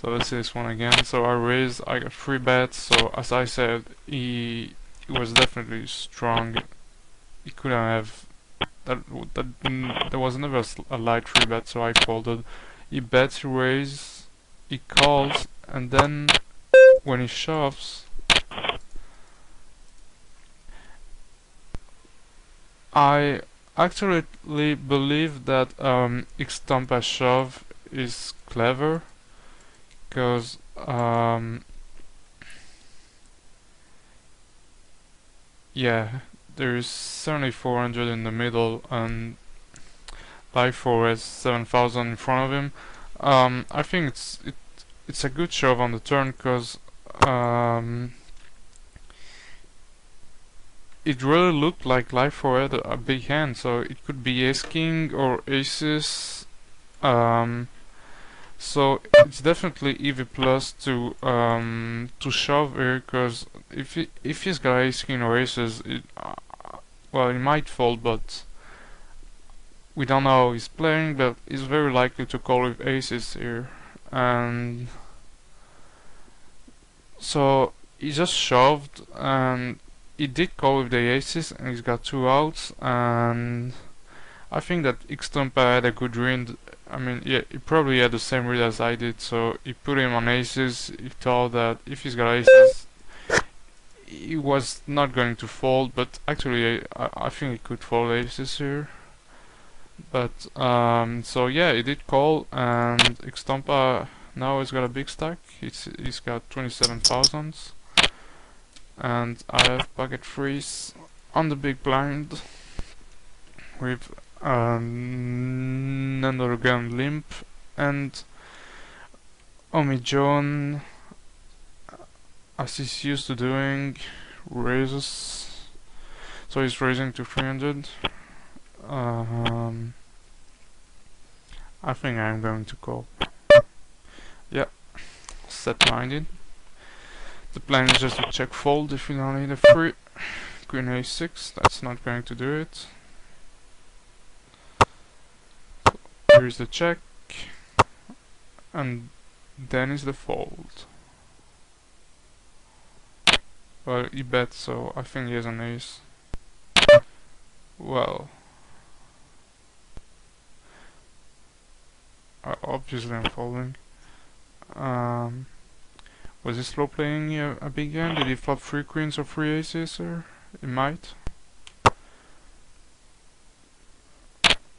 So let's see this one again. So I raised, I got 3 bets. So as I said, he was definitely strong. He couldn't have there was never a light 3 bet, so I folded. He bets, he raises, he calls, and then when he shoves, I actually believe that X-Stompa shove is clever, because yeah, there is 7400 in the middle and Life 4 has 7000 in front of him. I think it's a good shove on the turn, because it really looked like Life 4 had a big hand, so it could be Ace King or Aces. So it's definitely EV plus to shove here, because if he's got Ace King or Aces, well, he might fold, but we don't know how he's playing, but he's very likely to call with Aces here, and so he just shoved, and he did call with the Aces, and he's got 2 outs, and I think that X-Stompa had a good read. I mean, yeah, he probably had the same read as I did, so he put him on Aces. He thought that if he's got Aces, he was not going to fold, but actually I think he could fold Aces here. But so yeah, he did call, and X-Stompa now has got a big stack. He's got 27,000, and I have pocket threes on the big blind with another gun limp, and Omi John, as he's used to doing, raises. So he's raising to 300. I think I'm going to call. Yeah, set-minded. The plan is just to check fold if you don't need a free. Queen a6, that's not going to do it. Here's the check, and then is the fold. Well, he bet, so I think he has an ace. Well, obviously I'm folding. Was he slow playing a big hand? Did he flop 3 queens or 3 aces, or he might?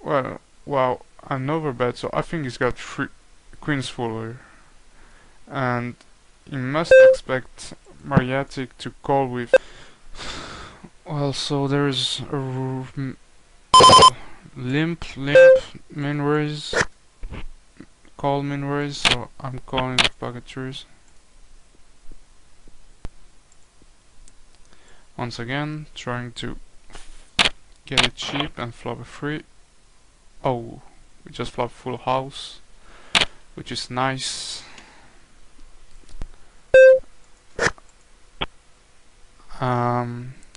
Well, wow, an overbet, so I think he's got 3 queens full here. And he must expect Mariatic to call with. Well, so there's a limp, min raise, call min raise, so I'm calling with pocket threes. Once again, trying to get it cheap and flop a 3. Oh, we just flop full house, which is nice.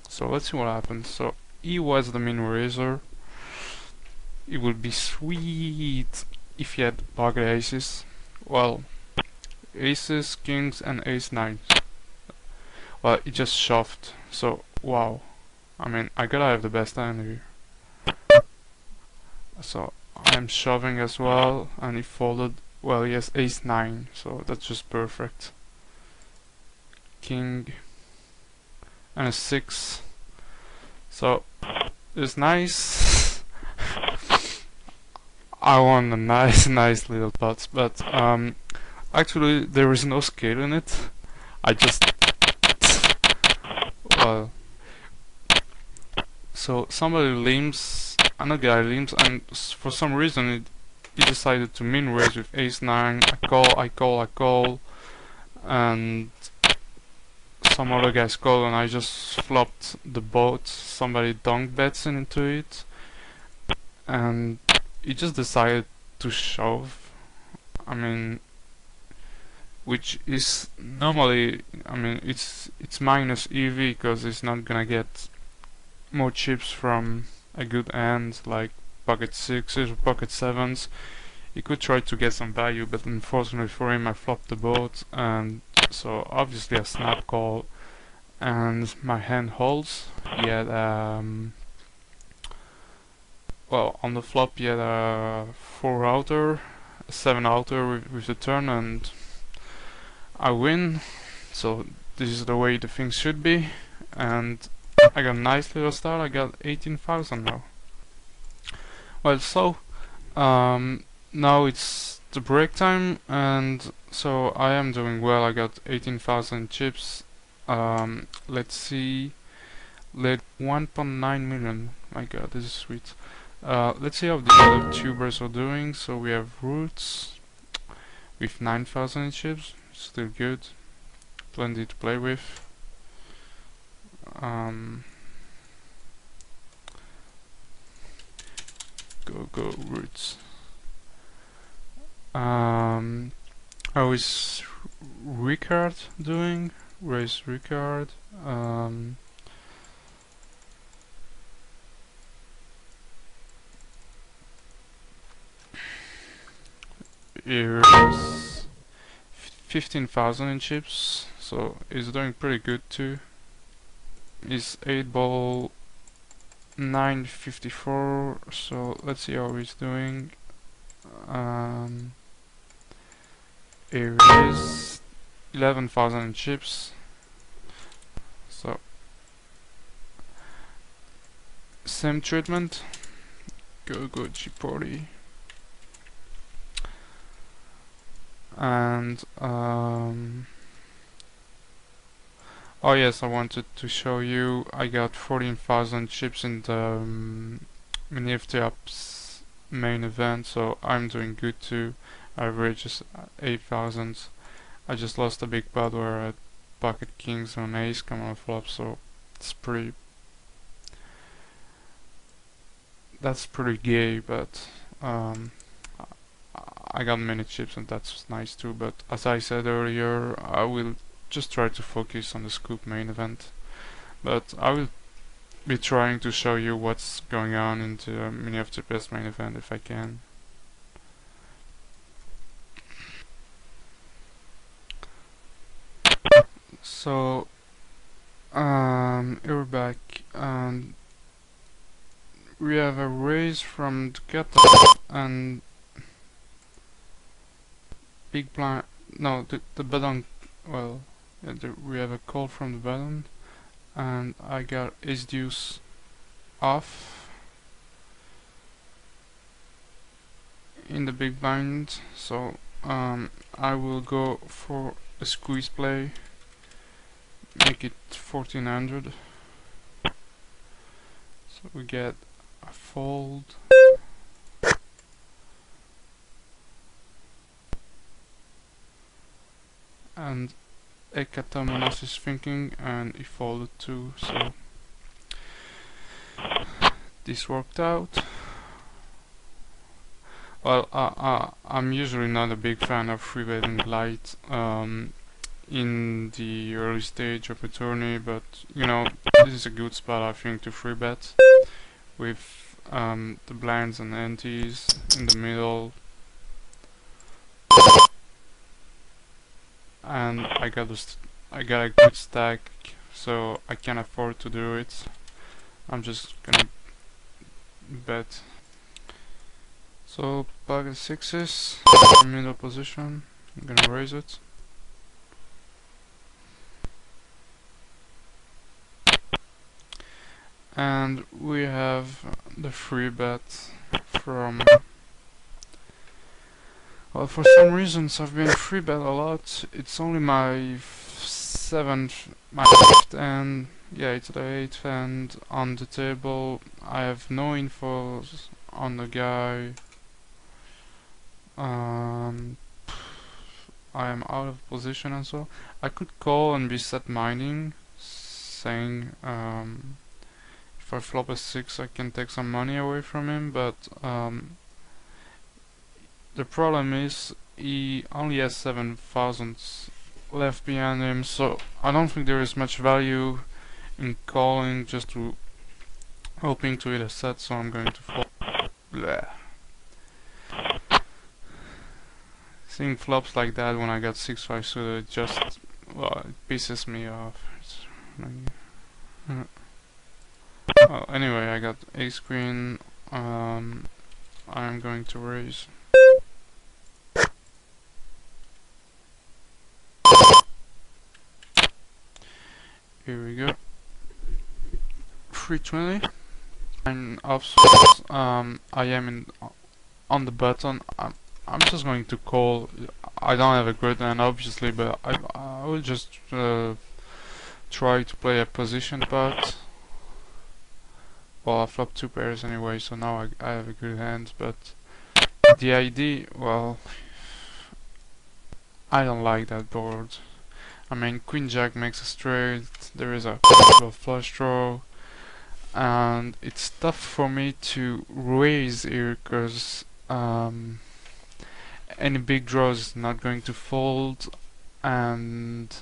So let's see what happens. So he was the min raiser. It would be sweet if he had pocket aces. Well, aces, kings, and ace 9. Well, he just shoved. So wow. I mean, I gotta have the best hand here. So I'm shoving as well, and he folded. Well, he has ace 9, so that's just perfect. King and a 6. So it's nice. I won a nice little pots, but actually there is no scale in it. I just well, so somebody limps, another guy limps, and for some reason he decided to min raise with ace 9. I call, and some other guys call, and I just flopped the boat. Somebody dunk bets into it, and he just decided to shove. I mean, which is normally, I mean, it's minus EV, because it's not gonna get more chips from a good hand like pocket 6s or pocket 7s. he could try to get some value, but unfortunately for him I flopped the board, and so obviously a snap call, and my hand holds. He had well, on the flop he had a 4 outer, a 7 outer with the turn, and I win. So this is the way the things should be, and I got a nice little start. I got 18,000 now. Well, so now it's the break time, and so I am doing well. I got 18,000 chips. Let's see, let 1.9 million. My God, this is sweet. Let's see how the other tubers are doing. So we have Roots with 9,000 chips, still good, plenty to play with. Go Roots. How is Ricard doing? Where is Ricard? Here's 15,000 in chips, so he's doing pretty good too. He's 8 ball 954, so let's see how he's doing. Here is 11,000 in chips, so same treatment. Go Chipotle. And oh yes, I wanted to show you I got 14,000 chips in the Mini FT Ups main event, so I'm doing good too. Average is 8,000. I just lost a big pot where I had pocket kings on ace come on flop, so it's pretty, that's pretty gay, but I got many chips and that's nice too. But as I said earlier, I will just try to focus on the SCOP main event, but I will be trying to show you what's going on in the Mini FTPS main event if I can. So here we're back, and we have a raise from the cutoff and big blind. No, the button. Well, yeah, we have a call from the button, and I got ace deuce off in the big blind. So I will go for a squeeze play, make it 1400. So we get a fold. And Ekatomonos is thinking, and he folded too, so this worked out. Well, I'm usually not a big fan of free betting light in the early stage of a tourney, but you know, this is a good spot I think to free bet with the blinds and antes in the middle. And I got a good stack, so I can afford to do it. I'm just gonna bet. So pocket sixes, middle position. I'm gonna raise it. And we have the free bet from. Well, for some reasons I've been free bet a lot. It's only my fifth hand. Yeah, it's the 8th hand on the table. I have no info on the guy. I am out of position and so I could call and be set mining, saying if I flop a 6 I can take some money away from him, but the problem is he only has 7,000 left behind him, so I don't think there is much value in calling just to hoping to hit a set, so I'm going to fold. Bleh. Seeing flops like that when I got 6-5 suited, it just, well, it pisses me off. Well, anyway, I got ace queen. I'm going to raise. Here we go. 320. And offsuit. I am on the button. I'm just going to call. I don't have a great hand, obviously, but I will just try to play a position pot. Well, I flopped 2 pairs anyway, so now I have a good hand, but the idea, well, I don't like that board. I mean, Queen Jack makes a straight, there is a possible flush draw, and it's tough for me to raise here because any big draw is not going to fold, and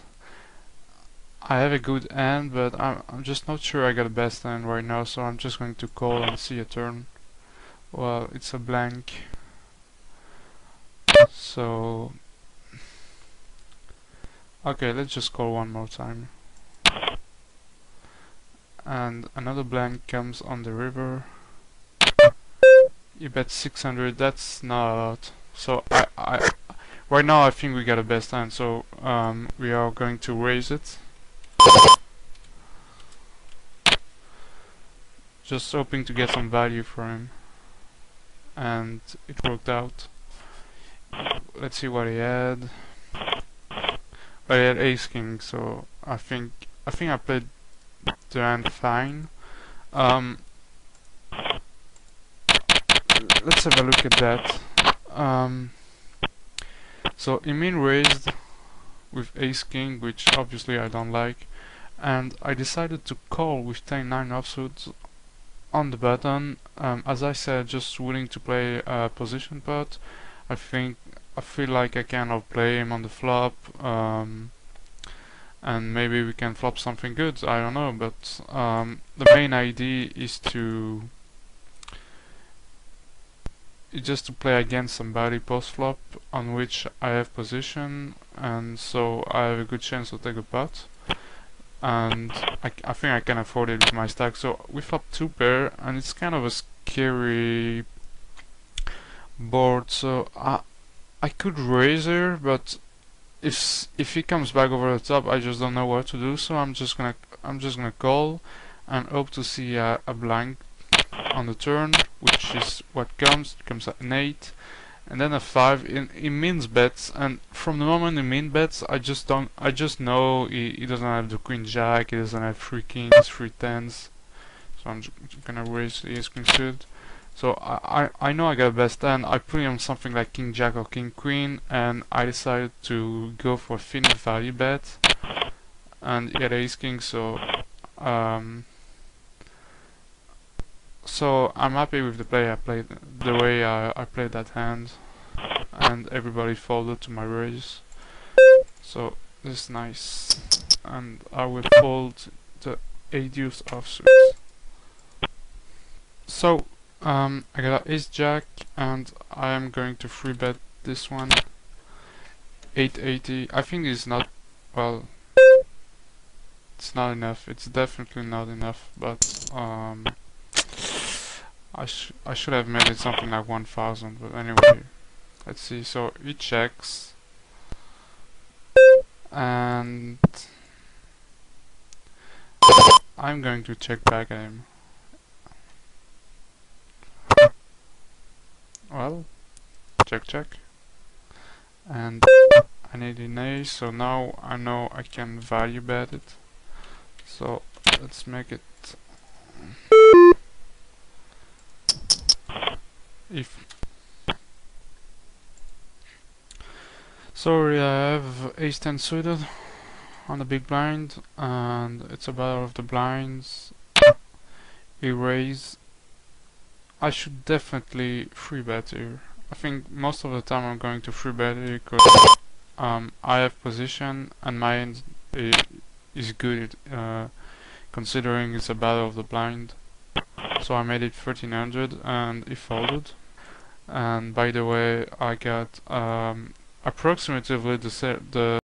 I have a good hand, but I'm just not sure I got the best hand right now, so I'm just going to call and see a turn. Well, it's a blank, so okay, let's just call one more time. And another blank comes on the river. You bet 600, that's not a lot. So I right now I think we got a best hand, so we are going to raise it. Just hoping to get some value for him. And it worked out. Let's see what he had. But he had ace king, so I think I played the hand fine. Let's have a look at that. So he mean raised with ace king, which obviously I don't like, and I decided to call with 10-9 offsuit on the button. As I said, just willing to play a position pot. I feel like I can outplay him on the flop, and maybe we can flop something good. I don't know, but the main idea is just to play against somebody post flop on which I have position, and so I have a good chance to take a pot. And I think I can afford it with my stack. So we flop 2 pair, and it's kind of a scary board. So I could raise here, but if he comes back over the top, I just don't know what to do. So I'm just gonna call and hope to see a blank on the turn, which is what comes. It comes at an 8. And then a 5 in means bets, and from the moment he mean bets, I just know he doesn't have the queen jack, he doesn't have 3 kings, 3 tens, so I'm just gonna raise the ace queen suited. So I know I got a best hand. I put him on something like king jack or king queen, and I decided to go for a thin value bet, and he had ace king, so so I'm happy with the play I played, the way I played that hand, and everybody folded to my raise. So this is nice, and I will fold the 8 deuce offsuit. So I got ace jack, and I am going to free bet this one. 880. I think it's not, well, it's not enough. It's definitely not enough, but I should have made it something like 1000, but anyway, let's see. So he checks, and I'm going to check back at him. Well, check, and I need an ace, so now I know I can value bet it. So let's make it. Sorry, I have ace 10 suited on the big blind, and it's a battle of the blinds. He raise. I should definitely free bet here. I think most of the time I'm going to free bet here because I have position and my hand is good, considering it's a battle of the blind. So I made it 1300 and he folded. And by the way, I got approximately the